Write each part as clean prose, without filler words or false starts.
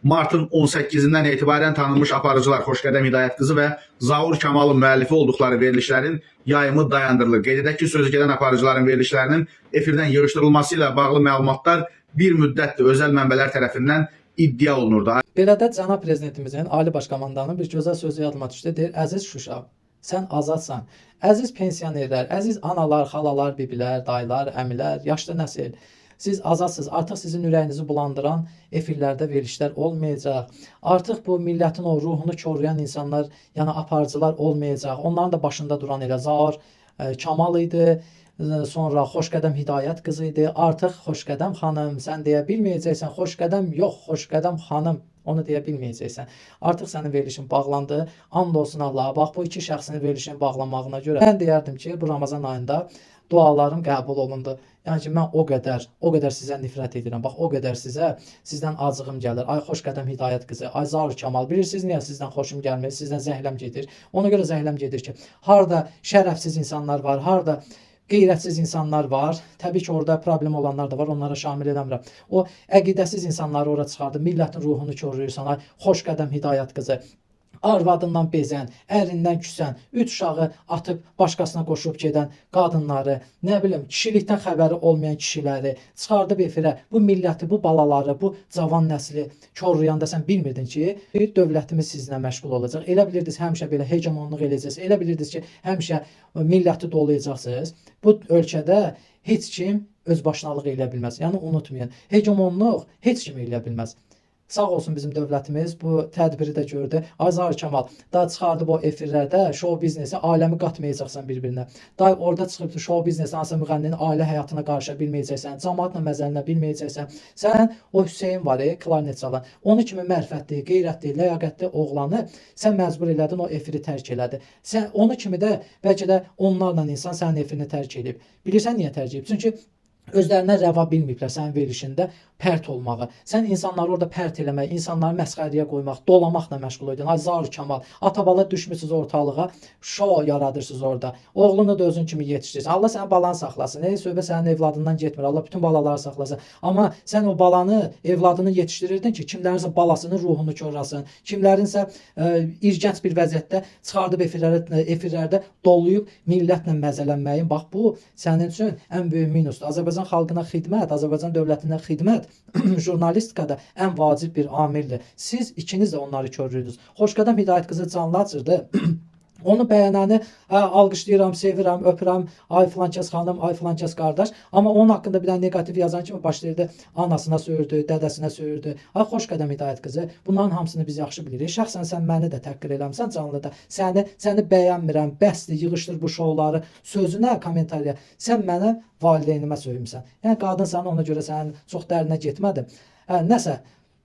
martın 18-dən etibarən tanınmış aparıcılar Xoşqədəm Hidayət qızı və Zaur Kamalın müəllifi olduqları verilişlərin yayımı dayandırılır. Qeyd edək ki, sözü gedən aparıcıların verilişlərinin efirdən yığışdırılması ilə bağlı məlumatlar bir müddətdir özəl mənbələr tərəfindən iddia olunurdu. Belə də cənab prezidentimizin, Ali Baş Komandanın bir gözəl sözü yadıma düşdü. Deyir, əziz Şuşa, sən azadsan. Əziz pensionerlər, əziz analar, xalalar, bibilər, dayılar, əmilər, yaşlı nəsil. Siz azadsınız. Artıq sizin ürəyinizi bulandıran efirlərdə verilişlər olmayacaq. Artıq bu millətin o ruhunu korlayan insanlar, yəni aparıcılar olmayacaq. Onların da başında duran elə Zaur Kamal idi. Sonra Xoşqədəm Hidayət qızı idi. Artıq Xoşqədəm xanım sən deyə bilməyəcəksən. Xoşqədəm yox, Xoşqədəm xanım. Onu deyə bilməyəcəksən. Artıq sənin verilişin bağlandı. And olsun Allaha. Bax, bu iki şəxsin verilişini bağlamağına görə mən deyərdim ki, bu Ramazan ayında dualarım qəbul olundu. Yəni ki, mən o qədər sizə nifrət edirəm. Bax, o qədər sizdən acığım gəlir. Ay Xoşqədəm Hidayət qızı, ay Zaur Kamal, bilirsiniz niyə sizdən xoşum gəlmir? Sizdən zəhləm gedir. Ona görə zəhləm gedir ki, harda şərəfsiz insanlar var, harda qeyrətsiz insanlar var. Təbii ki, orada problem olanlar da var. Onlara şamil eləmirəm. O əqidəsiz insanları ora çıxardı. Millətin ruhunu korlayırsan. Ay Xoşqədəm Hidayət qızı, arvadından bezən, ərindən küsən, 3 uşağı atıb başqasına qoşub gedən qadınları, nə bilim, kişilikdən xəbəri olmayan kişiləri çıxardıb efirə, bu milləti, bu balaları, bu cavan nəsli korlayanda sən bilmirdin ki, dövlətimiz sizinlə məşğul olacaq. Elə bilirdiniz həmişə belə hegemonluq eləyəcəksiniz. Elə bilirdiniz ki, həmişə milləti dolayacaqsınız. Bu ölkədə heç kim öz başınalıq eləyə bilməz. Yəni unutmayın, hegemonluq heç kim eləyə bilməz. Sağ olsun bizim dövlətimiz bu tədbiri də gördü. Zaur Kamal da çıxardıb o efirlərdə show biznesi, aləmi qatmayacaqsan bir-birinə. Da orada çıxıb show biznesi, hansı müğənninin ailə həyatına qarışa bilməyəcəksən, cəmaatla məzəlinə bilməyəcəksən. Sən o Hüseyn var, klarnet çalan. Onu kimi mərfətli, qeyrətli, ləyaqətli oğlanı sən məcbur elədin o efiri tərk elədi. Sən onu kimi də bəlkə də onlarla insan sənin efirini tərk edib. Bilirsən niyə tərk edib? Çünki özlərinə rəva bilməyiblər sənin verilişində pərt olmağı. Sən insanları orada pərt eləmək, insanları məsxəriyə qoymaq, dolamaqla məşğul idin. Ay Zaur Kamal, atabala düşmüsünüz ortalığa, şou yaradırsınız orada. Oğlunu da özün kimi yetişdirirsən. Allah sənin balanı saxlasın. Söhbət sənin evladından getmir. Allah bütün balaları saxlasın. Amma sən o balanı, evladını yetişdirirdin ki, kimlərinsə balasının ruhunu korlasın, kimlərinsə irgənc bir vəziyyətdə çıxardıb efirlərdə doluyub millətlə məzələnməyin. Bax, bu sənin üçün ən böyük minusdur. Azərbaycan xalqına xidmət, Azərbaycan dövlətinə xidmət jurnalistikada ən vacib bir amildir. Siz ikiniz də onları körürdünüz. Xoşqədəm Hidayət qızı canlı açırdı. Onu bəyənəni alqışlayıram, sevirəm, öpürəm, ay filankəs xanım, ay filankəs qardaş. Amma onun haqqında bir dənə negativ yazan kimi başlayırdı, anasına söyürdü, dədəsinə söyürdü. Ay Xoşqədəm Hidayət qızı, bunların hamısını biz yaxşı bilirik. Şəxsən sən məni də təhqir eləmirsən canlıda. Səni bəyənmirəm, bəsdir, yığışdır bu şovları, sözünə, kommentariya. Sən mənə valideynimə söymüsən. Yəni qadınsan, ona görə sənin çox dərinə getmədim. Nəsə,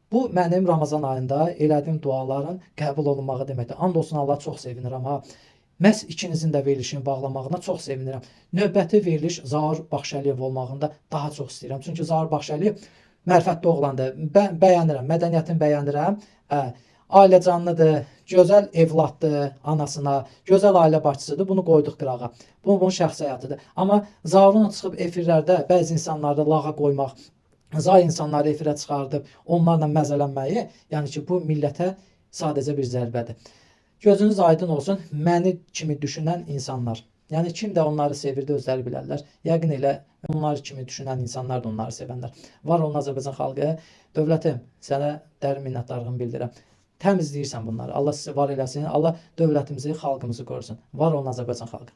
bu mənim Ramazan ayında elədiyim duaların qəbul olunmağı deməkdir. And olsun Allah, çox sevinirəm ha. Məhz ikinizin də verilişini bağlamağına çox sevinirəm. Növbəti veriliş Zaur Baxşəliyev olmağında daha çox istəyirəm. Çünki Zaur Baxşəliyev mərifətli oğlandır. Bəyənirəm, mədəniyyətini bəyənirəm. Ailəcanlıdır, gözəl evladdır anasına, gözəl ailə başçısıdır. Bunu qoyduq qırağa. Bu bunun şəxsi həyatıdır. Amma Zaurun çıxıb efirlərdə bəzi insanları lağa qoymaq, zay insanları efirə çıxardıb onlarla məzələnməyi, yəni ki, bu millətə sadəcə bir zərbədir. Gözünüz aydın olsun, məni kimi düşünən insanlar, yəni kim də onları sevirdi özləri bilərlər. Yəqin elə onlar kimi düşünən insanlar da onları sevənlər. Var olun Azərbaycan xalqı, dövlətim, sənə dərin minnətdarlığımı bildirirəm. Təmizləyirsən bunları. Allah sizi var eləsin, Allah dövlətimizi, xalqımızı qorusun. Var olun Azərbaycan xalqı.